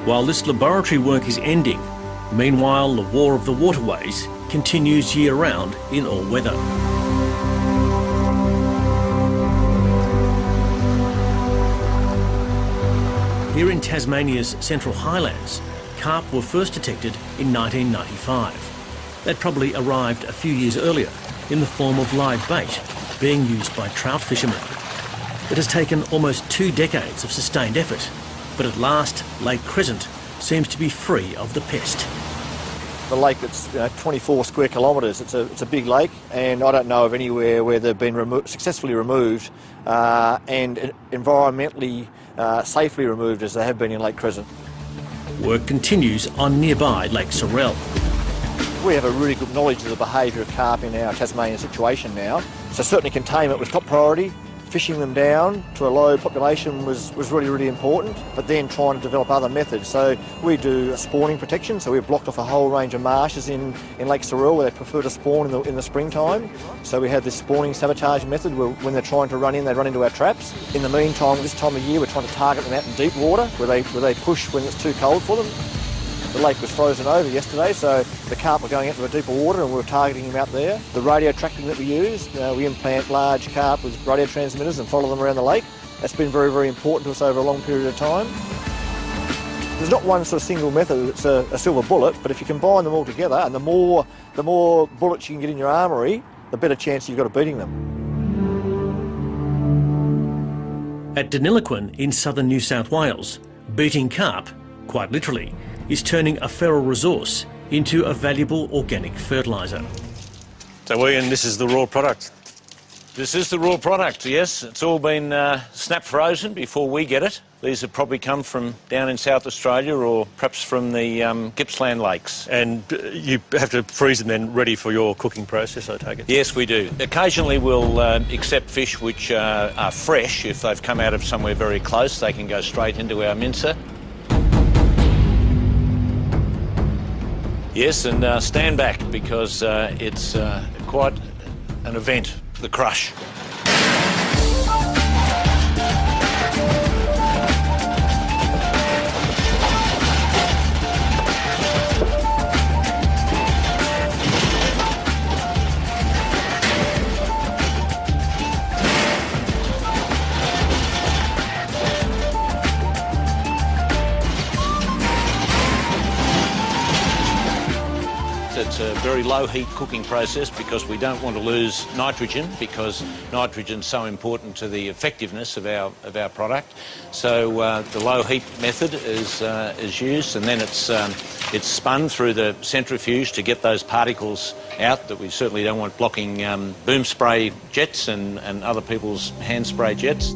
While this laboratory work is ending, meanwhile the war of the waterways continues year-round in all weather. Here in Tasmania's Central Highlands, carp were first detected in 1995. They'd probably arrived a few years earlier in the form of live bait being used by trout fishermen. It has taken almost 2 decades of sustained effort, but at last Lake Crescent seems to be free of the pest. The lake that's 24 square kilometres, it's a big lake, and I don't know of anywhere where they've been successfully removed and environmentally safely removed as they have been in Lake Crescent. Work continues on nearby Lake Sorell. We have a really good knowledge of the behaviour of carp in our Tasmanian situation now, so certainly containment was top priority. Fishing them down to a low population was really, really important, but then trying to develop other methods. So we do spawning protection, so we've blocked off a whole range of marshes in Lake Sorell where they prefer to spawn in the springtime. So we have this spawning sabotage method where when they're trying to run in, they run into our traps. In the meantime, this time of year, we're trying to target them out in deep water where they push when it's too cold for them. The lake was frozen over yesterday, so the carp were going out to the deeper water and we were targeting them out there. The radio tracking that we use, we implant large carp with radio transmitters and follow them around the lake. That's been very, very important to us over a long period of time. There's not one sort of single method that's a silver bullet, but if you combine them all together, and the more bullets you can get in your armoury, the better chance you've got of beating them. At Deniliquin in southern New South Wales, beating carp, quite literally, is turning a feral resource into a valuable organic fertiliser. So Ian, this is the raw product? This is the raw product, yes. It's all been snap frozen before we get it. These have probably come from down in South Australia or perhaps from the Gippsland lakes. And you have to freeze them then ready for your cooking process, I take it? Yes, we do. Occasionally we'll accept fish which are fresh. If they've come out of somewhere very close, they can go straight into our mincer. Yes, and stand back because it's quite an event, the crush. It's a very low heat cooking process because we don't want to lose nitrogen, because nitrogen's so important to the effectiveness of our product. So the low heat method is used, and then it's spun through the centrifuge to get those particles out that we certainly don't want blocking boom spray jets and other people's hand spray jets.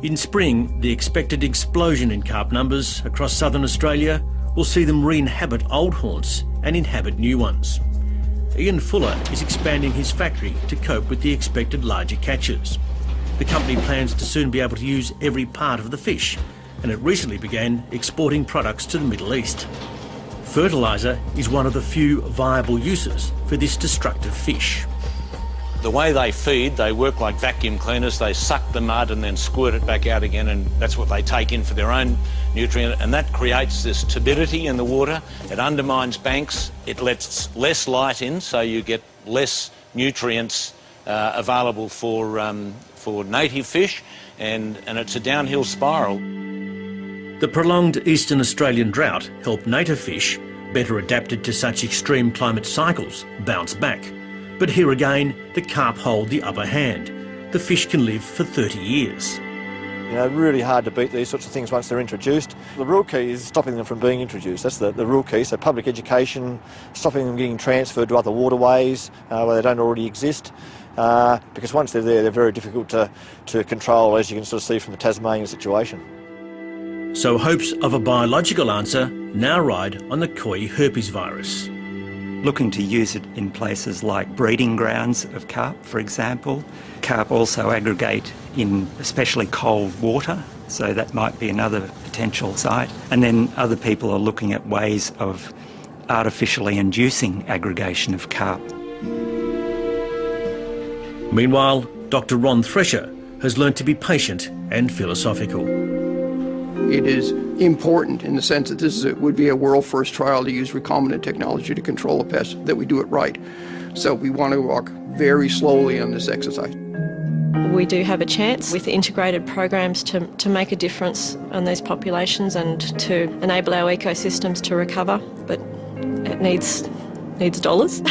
In spring, the expected explosion in carp numbers across southern Australia will see them re-inhabit old haunts and inhabit new ones. Ian Fuller is expanding his factory to cope with the expected larger catches. The company plans to soon be able to use every part of the fish, and it recently began exporting products to the Middle East. Fertiliser is one of the few viable uses for this destructive fish. The way they feed, they work like vacuum cleaners. They suck the mud and then squirt it back out again, and that's what they take in for their own nutrient, and that creates this turbidity in the water. It undermines banks. It lets less light in, so you get less nutrients available for native fish, and it's a downhill spiral. The prolonged Eastern Australian drought helped native fish, better adapted to such extreme climate cycles, bounce back. But here again, the carp hold the upper hand. The fish can live for 30 years. You know, really hard to beat these sorts of things once they're introduced. The real key is stopping them from being introduced. That's the real key. So public education, stopping them getting transferred to other waterways where they don't already exist. Because once they're there, they're very difficult to control, as you can sort of see from the Tasmanian situation. So hopes of a biological answer now ride on the koi herpes virus. Looking to use it in places like breeding grounds of carp, for example. Carp also aggregate in especially cold water, so that might be another potential site. And then other people are looking at ways of artificially inducing aggregation of carp. Meanwhile, Dr. Ron Thresher has learnt to be patient and philosophical. It is important in the sense that would be a world first trial to use recombinant technology to control a pest, that we do it right. So we want to walk very slowly on this exercise. We do have a chance with integrated programs to make a difference on these populations and to enable our ecosystems to recover, but it needs dollars.